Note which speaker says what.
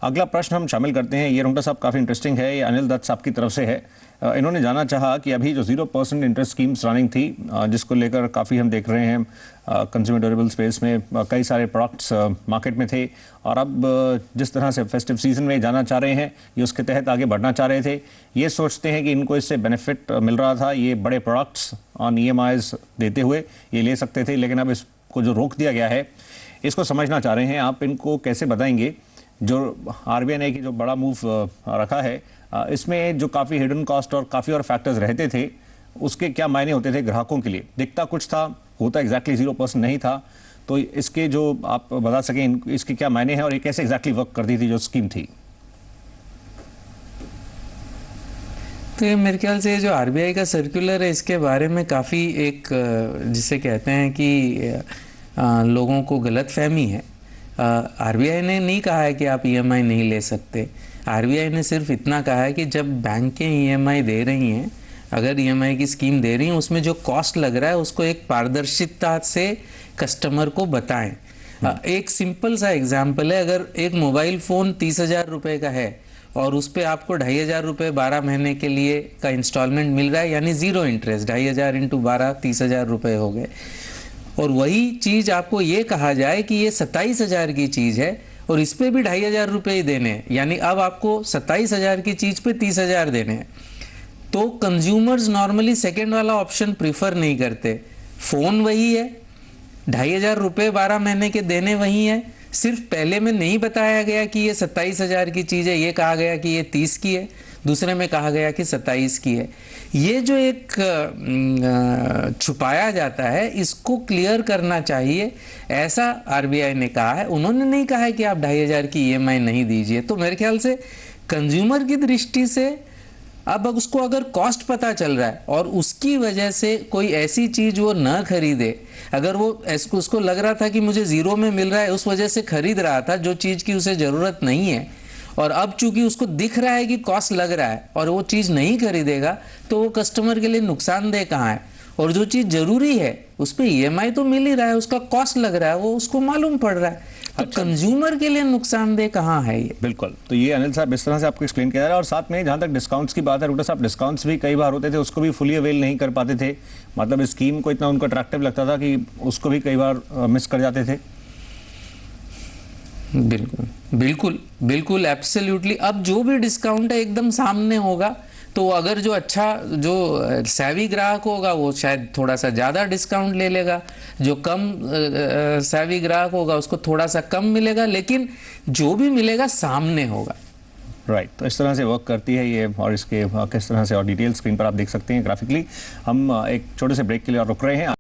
Speaker 1: अगला प्रश्न हम शामिल करते हैं। ये रुंगटा साहब काफ़ी इंटरेस्टिंग है, ये अनिल दत्त साहब की तरफ से है। इन्होंने जाना चाहा कि अभी जो 0% इंटरेस्ट स्कीम्स रनिंग थी, जिसको लेकर काफ़ी हम देख रहे हैं कंज्यूमर ड्यूरेबल स्पेस में कई सारे प्रोडक्ट्स मार्केट में थे, और अब जिस तरह से फेस्टिव सीजन में जाना चाह रहे हैं, ये उसके तहत आगे बढ़ना चाह रहे थे। ये सोचते हैं कि इनको इससे बेनिफिट मिल रहा था, ये बड़े प्रोडक्ट्स ऑन EMIs देते हुए ये ले सकते थे, लेकिन अब इसको जो रोक दिया गया है इसको समझना चाह रहे हैं। आप इनको कैसे बताएंगे जो RBI ने कि जो बड़ा मूव रखा है, इसमें जो काफ़ी हिडन कॉस्ट और काफ़ी और फैक्टर्स रहते थे, उसके क्या मायने होते थे ग्राहकों के लिए? दिखता कुछ था, होता एग्जैक्टली 0% नहीं था। तो इसके जो आप बता सकें इसके क्या मायने हैं और ये कैसे एग्जैक्टली वर्क करती थी जो स्कीम थी?
Speaker 2: तो ये मेरे ख्याल से जो RBI का सर्कुलर है, इसके बारे में काफ़ी एक जिसे कहते हैं कि लोगों को गलतफहमी है। RBI ने नहीं कहा है कि आप EMI नहीं ले सकते। RBI ने सिर्फ इतना कहा है कि जब बैंकें EMI दे रही हैं, अगर EMI की स्कीम दे रही हैं, उसमें जो कॉस्ट लग रहा है उसको एक पारदर्शिता से कस्टमर को बताएं। एक सिंपल सा एग्जांपल है, अगर एक मोबाइल फ़ोन 30,000 रुपये का है और उस पर आपको 2,500 रुपये 12 महीने के लिए का इंस्टॉलमेंट मिल रहा है, यानी ज़ीरो इंटरेस्ट, 2,500 × 12 30,000 रुपये हो गए। और वही चीज़ आपको ये कहा जाए कि ये 27,000 की चीज़ है और इस पे भी 2,500 रुपये ही देने हैं, यानी अब आपको 27,000 की चीज़ पे 30,000 देने हैं। तो कंज्यूमर्स नॉर्मली सेकेंड वाला ऑप्शन प्रीफर नहीं करते। फ़ोन वही है, 2,500 रुपये 12 महीने के देने वही हैं, सिर्फ पहले में नहीं बताया गया कि ये 27,000 की चीज़ है, ये कहा गया कि ये 30 की है, दूसरे में कहा गया कि 27 की है। ये जो एक छुपाया जाता है, इसको क्लियर करना चाहिए, ऐसा RBI ने कहा है। उन्होंने नहीं कहा है कि आप 2,500 की EMI नहीं दीजिए। तो मेरे ख्याल से कंज्यूमर की दृष्टि से अब उसको अगर कॉस्ट पता चल रहा है और उसकी वजह से कोई ऐसी चीज़ वो न खरीदे, अगर वो उसको लग रहा था कि मुझे ज़ीरो में मिल रहा है, उस वजह से खरीद रहा था जो चीज़ की उसे ज़रूरत नहीं है, और अब चूंकि उसको दिख रहा है कि कॉस्ट लग रहा है और वो चीज़ नहीं खरीदेगा, तो वो कस्टमर के लिए नुकसानदेह कहाँ है? और जो चीज़ ज़रूरी है उस पर EMI तो मिल ही रहा है, उसका कॉस्ट लग रहा है, वो उसको मालूम पड़ रहा है, तो कंज्यूमर के लिए नुकसानदेह कहाँ है ये?
Speaker 1: बिल्कुल। तो ये अनिल साहब इस तरह से आपको एक्सप्लेन किया जा रहा है। और साथ में जहाँ तक डिस्काउंट्स की बात है, रुंगटा साहब, डिस्काउंट्स भी कई बार होते थे, उसको भी फुली अवेल नहीं कर पाते थे। मतलब इस स्कीम को इतना उनको अट्रैक्टिव लगता था कि उसको भी कई बार मिस कर जाते थे।
Speaker 2: बिल्कुल बिल्कुल बिल्कुल एब्सोल्युटली। अब जो भी डिस्काउंट है एकदम सामने होगा, तो अगर जो अच्छा जो सैवी ग्राहक होगा वो शायद थोड़ा सा ज़्यादा डिस्काउंट ले लेगा, जो कम सैवी ग्राहक होगा उसको थोड़ा सा कम मिलेगा, लेकिन जो भी मिलेगा सामने होगा।
Speaker 1: राइट। तो इस तरह से वर्क करती है ये, और इसके किस तरह से और डिटेल स्क्रीन पर आप देख सकते हैं ग्राफिकली। हम एक छोटे से ब्रेक के लिए और रुक रहे हैं।